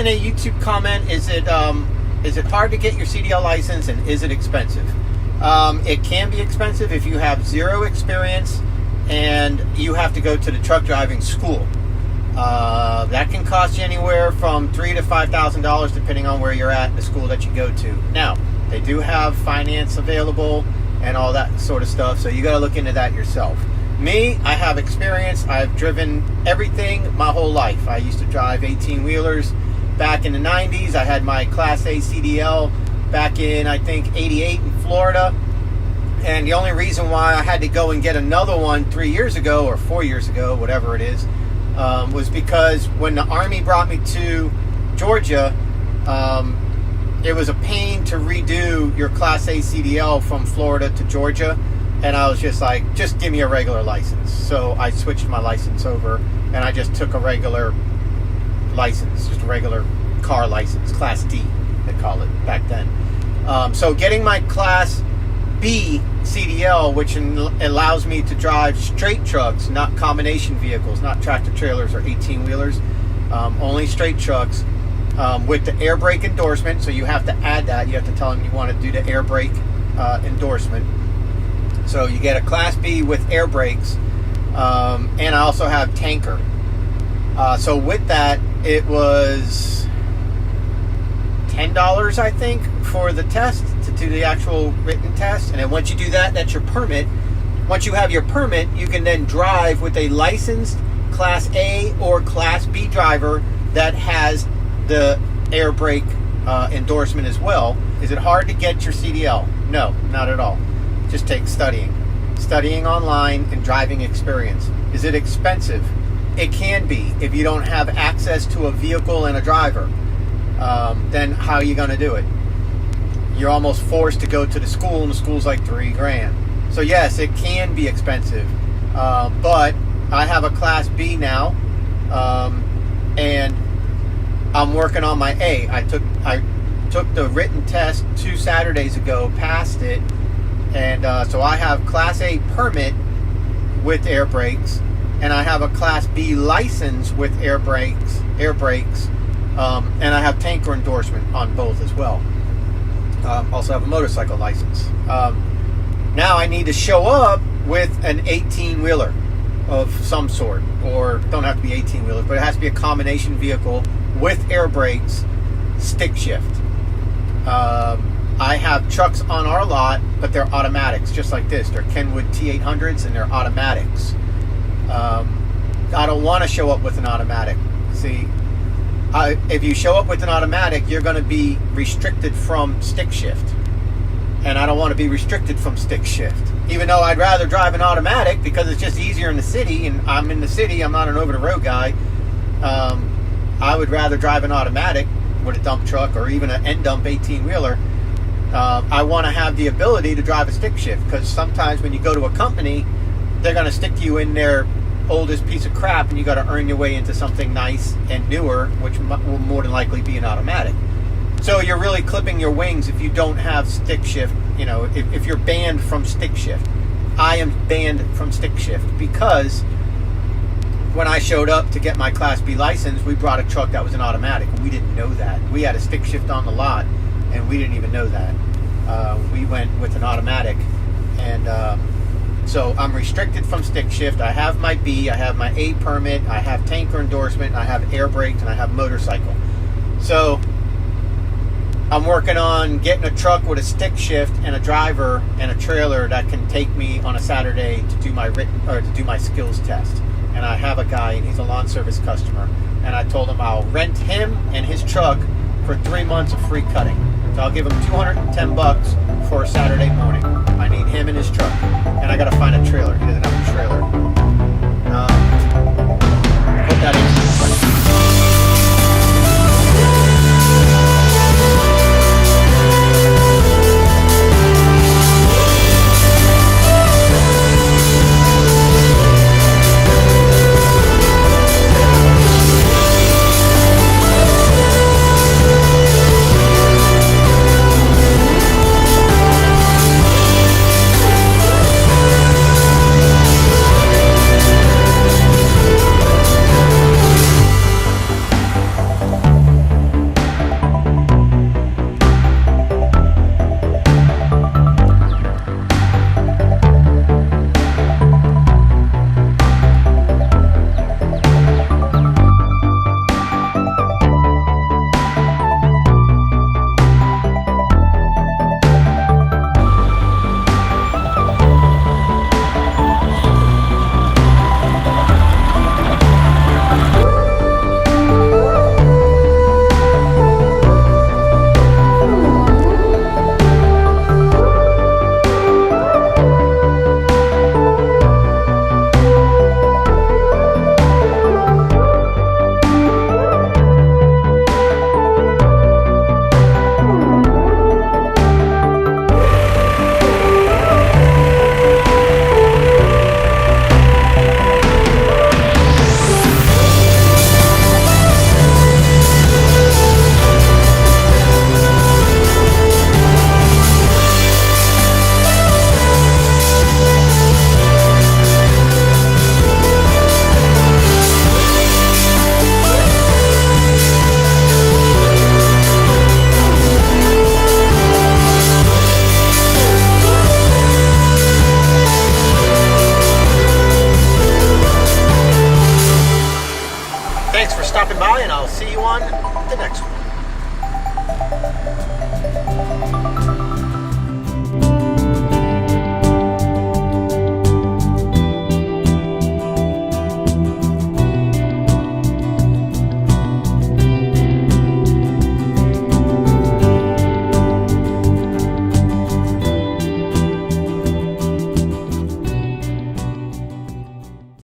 in a YouTube comment, is it hard to get your CDL license, and is it expensive? It can be expensive if you have zero experience and you have to go to the truck driving school. That can cost you anywhere from $3,000 to $5,000 depending on where you're at in the school that you go to. Now, they do have finance available and all that sort of stuff, so you got to look into that yourself. Me, I have experience. I've driven everything my whole life. I used to drive 18-wheelers back in the 90s. I had my Class A CDL back in, I think, 88 in Florida. And the only reason why I had to go and get another one 3 years ago or 4 years ago, whatever it is, was because when the Army brought me to Georgia, it was a pain to redo your Class A CDL from Florida to Georgia. And I was just like, just give me a regular license. So I switched my license over and I just took a regular license, just a regular car license, Class D, they call it back then. So getting my Class B CDL, which allows me to drive straight trucks, not combination vehicles, not tractor trailers or 18-wheelers, only straight trucks, with the air brake endorsement. So you have to add that. You have to tell them you want to do the air brake endorsement. So you get a Class B with air brakes, and I also have tanker. So with that, it was $10, I think, for the test, to do the actual written test. And then once you do that, that's your permit. Once you have your permit, you can then drive with a licensed Class A or Class B driver that has the air brake endorsement as well. Is it hard to get your CDL? No, not at all. Just take studying online and driving experience. Is it expensive? It can be if you don't have access to a vehicle and a driver. Then how are you going to do it? You're almost forced to go to the school, and the school's like $3,000. So yes, it can be expensive, but I have a Class B now, and I'm working on my A. I took the written test 2 Saturdays ago, passed it. And so I have Class A permit with air brakes, and I have a Class B license with air brakes, and I have tanker endorsement on both as well. Also have a motorcycle license. Now I need to show up with an 18-wheeler of some sort, or don't have to be 18-wheelers, but it has to be a combination vehicle with air brakes, stick shift. I have trucks on our lot, but they're automatics, just like this. They're Kenworth T800s, and they're automatics. I don't want to show up with an automatic. See, if you show up with an automatic, you're going to be restricted from stick shift. And I don't want to be restricted from stick shift. Even though I'd rather drive an automatic because it's just easier in the city, and I'm in the city, I'm not an over-the-road guy. I would rather drive an automatic with a dump truck or even an end-dump 18-wheeler. I want to have the ability to drive a stick shift, because sometimes when you go to a company, they're going to stick you in their oldest piece of crap, and you got to earn your way into something nice and newer, which will more than likely be an automatic. So you're really clipping your wings if you don't have stick shift. You know, if you're banned from stick shift. I am banned from stick shift because when I showed up to get my Class B license, we brought a truck that was an automatic. We didn't know that. We had a stick shift on the lot, and we didn't even know that. We went with an automatic, and so I'm restricted from stick shift. I have my B, I have my A permit, I have tanker endorsement, I have air brakes, and I have motorcycle. So I'm working on getting a truck with a stick shift and a driver and a trailer that can take me on a Saturday to do my skills test. And I have a guy, and he's a lawn service customer, and I told him I'll rent him and his truck for 3 months of free cutting. So I'll give him $210 for a Saturday morning. I need him and his truck, and I got to find a trailer. He doesn't have a trailer. Hope that answers the question. Thanks for stopping by, and I'll see you on the next one.